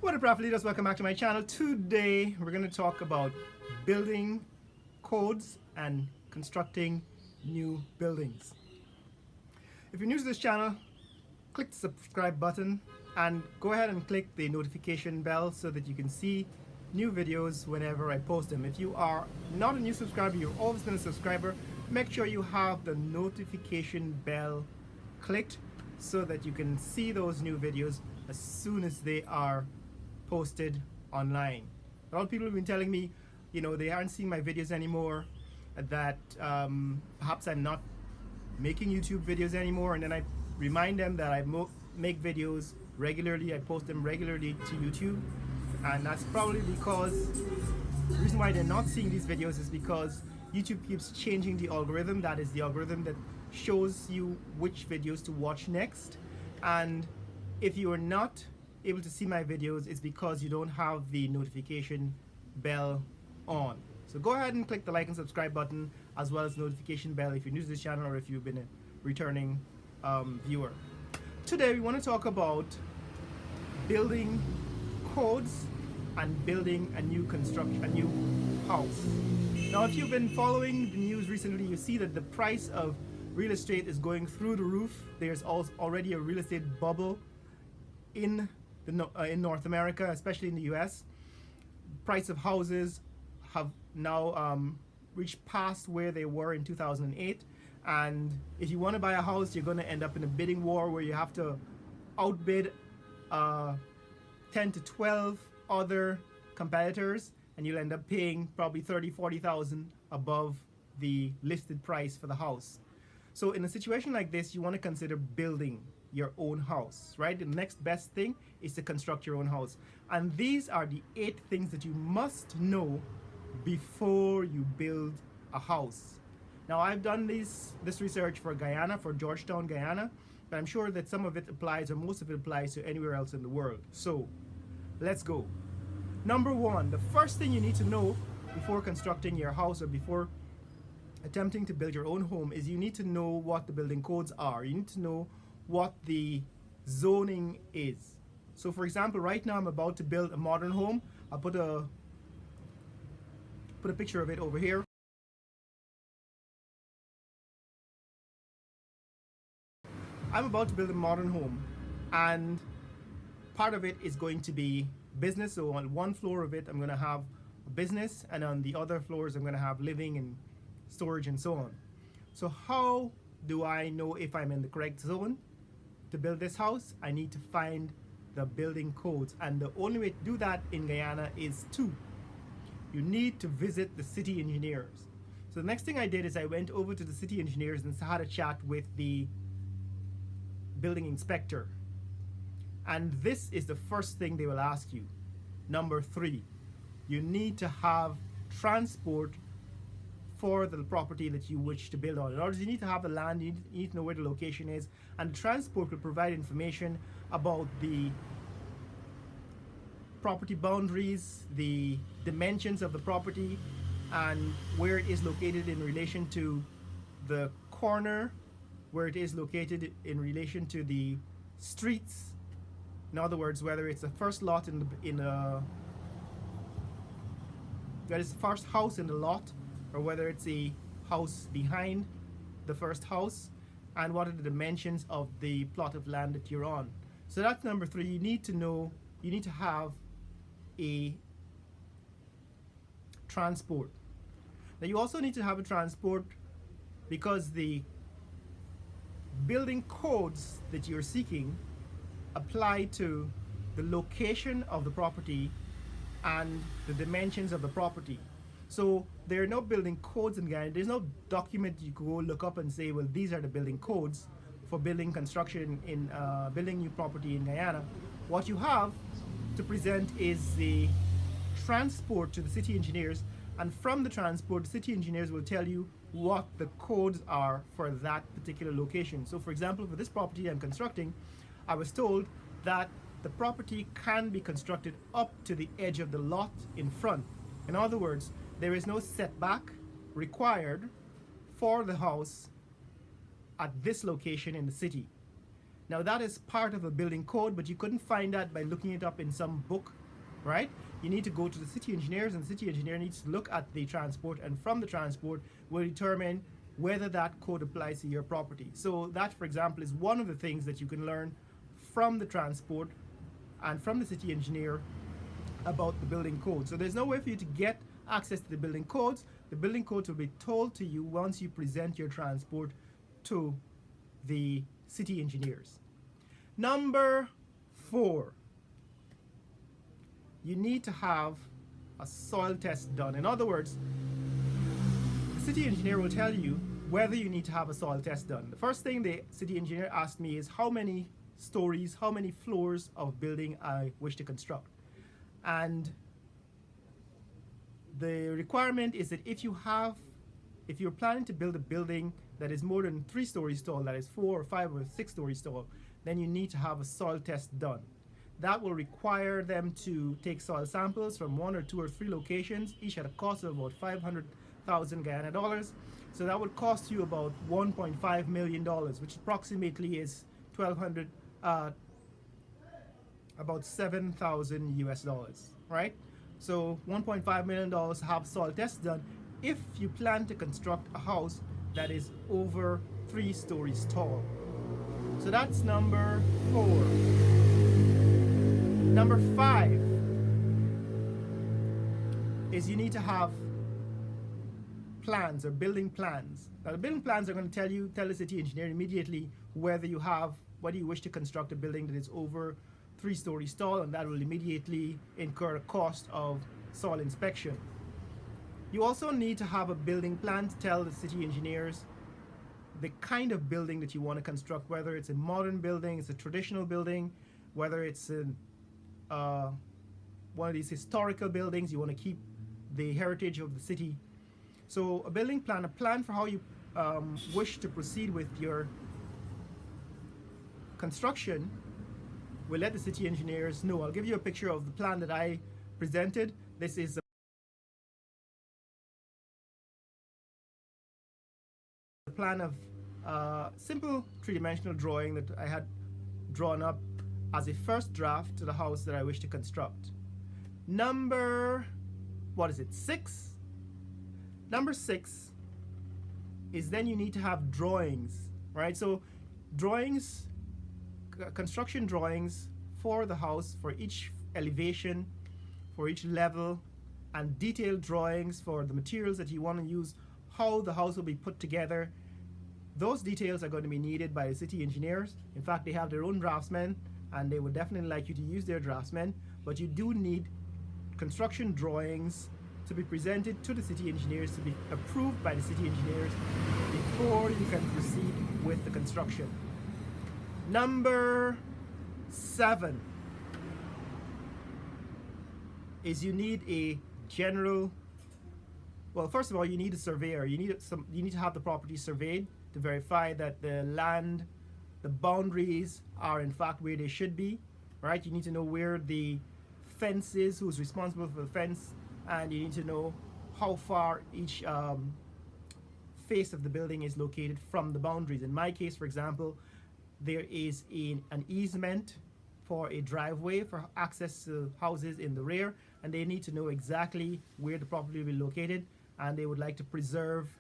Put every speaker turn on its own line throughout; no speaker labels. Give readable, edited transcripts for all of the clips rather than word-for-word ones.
What up, Raf leaders? Welcome back to my channel. Today we're going to talk about building codes and constructing new buildings. If you're new to this channel, click the subscribe button and go ahead and click the notification bell so that you can see new videos whenever I post them. If you are not a new subscriber, you've always been a subscriber, make sure you have the notification bell clicked so that you can see those new videos as soon as they are posted online. A lot of people have been telling me, they aren't seeing my videos anymore, that perhaps I'm not making YouTube videos anymore, and then I remind them that I make videos regularly, I post them regularly to YouTube, and that's probably because the reason why they're not seeing these videos is because YouTube keeps changing the algorithm. That is the algorithm that shows you which videos to watch next, and if you are not able to see my videos, it's because you don't have the notification bell on. So go ahead and click the like and subscribe button, as well as notification bell if you're new to this channel or if you've been a returning viewer. Today we want to talk about building codes and building a new house. Now, if you've been following the news recently, you see that the price of real estate is going through the roof. There's also already a real estate bubble in North America, especially in the US. Price of houses have now reached past where they were in 2008, and if you want to buy a house, you're going to end up in a bidding war where you have to outbid 10 to 12 other competitors, and you'll end up paying probably 30,000-40,000 above the listed price for the house. So in a situation like this, you want to consider building your own house, right? The next best thing is to construct your own house. And these are the 8 things that you must know before you build a house. Now, I've done this research for Guyana, for Georgetown, Guyana, but I'm sure that some of it applies, or most of it applies to anywhere else in the world. So let's go. Number 1, the first thing you need to know before constructing your house or before attempting to build your own home is you need to know what the building codes are. You need to know what the zoning is. So for example, right now I'm about to build a modern home. I'll put a picture of it over here. I'm about to build a modern home, and part of it is going to be business. So on one floor of it I'm going to have a business, and on the other floors I'm going to have living and storage and so on. So how do I know if I'm in the correct zone to build this house? I need to find the building codes, and the only way to do that in Guyana is 2. You need to visit the city engineers. So the next thing I did is I went over to the city engineers and had a chat with the building inspector, and this is the first thing they will ask you. Number 3, you need to have transport for the property that you wish to build on. In other words, you need to have the land, you need to know where the location is, and transport will provide information about the property boundaries, the dimensions of the property, and where it is located in relation to the corner, where it is located in relation to the streets. In other words, whether it's the first lot that is the first house in the lot, or whether it's a house behind the first house, and what are the dimensions of the plot of land that you're on. So that's number 3. You need to have a transport. Now you also need to have a transport because the building codes that you're seeking apply to the location of the property and the dimensions of the property. So there are no building codes in Guyana. There's no document you can go look up and say, well, these are the building codes for building construction in building new property in Guyana. What you have to present is the transport to the city engineers, and from the transport, the city engineers will tell you what the codes are for that particular location. So for example, for this property I'm constructing, I was told that the property can be constructed up to the edge of the lot in front. In other words, there is no setback required for the house at this location in the city. Now that is part of a building code, but you couldn't find that by looking it up in some book, right? You need to go to the city engineers, and the city engineer needs to look at the transport, and from the transport will determine whether that code applies to your property. So that, for example, is one of the things that you can learn from the transport and from the city engineer about the building code. So there's no way for you to get access to the building codes. The building codes will be told to you once you present your transport to the city engineers. Number 4, you need to have a soil test done. In other words, the city engineer will tell you whether you need to have a soil test done. The first thing the city engineer asked me is how many stories, how many floors of building I wish to construct. And the requirement is that if you're planning to build a building that is more than 3 stories tall, that is 4 or 5 or 6 stories tall, then you need to have a soil test done. That will require them to take soil samples from 1 or 2 or 3 locations, each at a cost of about 500,000 Guyana dollars. So that would cost you about $1.5 million, which approximately is about 7,000 US dollars, right? So $1.5 million to have soil tests done if you plan to construct a house that is over 3 stories tall. So that's number 4. Number 5 is you need to have plans or building plans. Now the building plans are going to tell the city engineer immediately whether you wish to construct a building that is over 3 stories tall, and that will immediately incur a cost of soil inspection. You also need to have a building plan to tell the city engineers the kind of building that you want to construct, whether it's a modern building, it's a traditional building, whether it's one of these historical buildings, you want to keep the heritage of the city. So a building plan, a plan for how you wish to proceed with your construction, will let the city engineers know. I'll give you a picture of the plan that I presented. This is a plan of simple 3-dimensional drawing that I had drawn up as a first draft to the house that I wish to construct. Number 6? Number 6 is then you need to have drawings, right? So drawings, construction drawings for the house, for each elevation, for each level, and detailed drawings for the materials that you want to use, how the house will be put together. Those details are going to be needed by the city engineers. In fact, they have their own draftsmen, and they would definitely like you to use their draftsmen, but you do need construction drawings to be presented to the city engineers, to be approved by the city engineers before you can proceed with the construction. Number 7 is you need a general, well, first of all, you need a surveyor. You need to have the property surveyed to verify that the land, the boundaries are in fact where they should be, right? You need to know where the fence is, who's responsible for the fence, and you need to know how far each face of the building is located from the boundaries. In my case, for example, there is an easement for a driveway for access to houses in the rear, and they need to know exactly where the property will be located, and they would like to preserve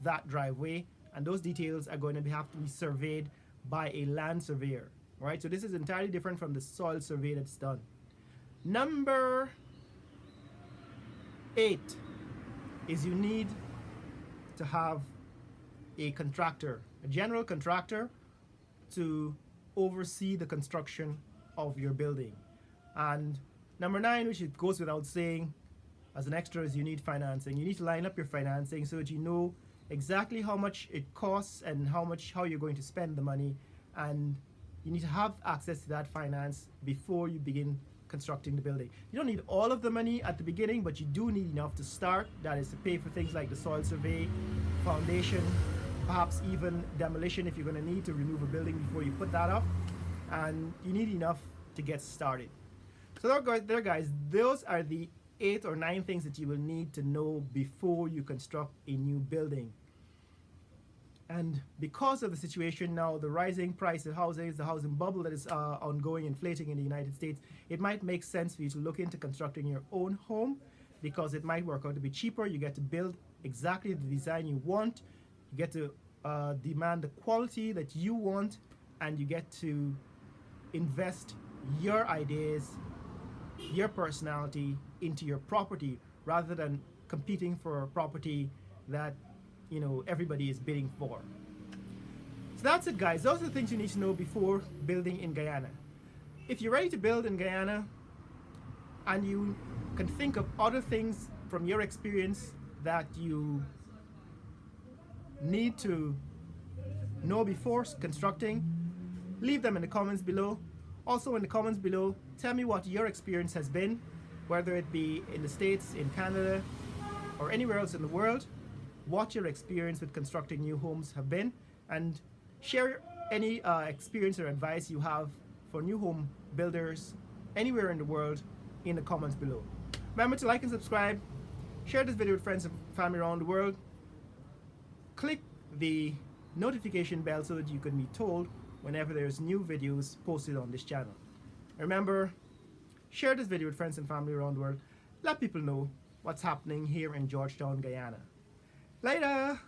that driveway, and those details are going to have to be surveyed by a land surveyor, right? So this is entirely different from the soil survey that's done. Number 8 is you need to have a contractor, a general contractor, to oversee the construction of your building. And number 9, which it goes without saying as an extra, is you need financing. You need to line up your financing so that you know exactly how much it costs and how you're going to spend the money, and you need to have access to that finance before you begin constructing the building. You don't need all of the money at the beginning, but you do need enough to start. That is to pay for things like the soil survey, foundation, perhaps even demolition if you're going to need to remove a building before you put that up, and you need enough to get started. So there guys, those are the 8 or 9 things that you will need to know before you construct a new building. And because of the situation now, the rising price of houses, the housing bubble that is ongoing, inflating in the United States, it might make sense for you to look into constructing your own home because it might work out to be cheaper. You get to build exactly the design you want. You get to demand the quality that you want, and you get to invest your ideas, your personality into your property rather than competing for a property that everybody is bidding for. So that's it, guys. Those are the things you need to know before building in Guyana. If you're ready to build in Guyana and you can think of other things from your experience that you need to know before constructing, leave them in the comments below. Also in the comments below, tell me what your experience has been, whether it be in the States, in Canada, or anywhere else in the world, what your experience with constructing new homes have been, and share any experience or advice you have for new home builders anywhere in the world in the comments below. Remember to like and subscribe, share this video with friends and family around the world, click the notification bell so that you can be told whenever there's new videos posted on this channel. Remember, share this video with friends and family around the world. Let people know what's happening here in Georgetown, Guyana. Later!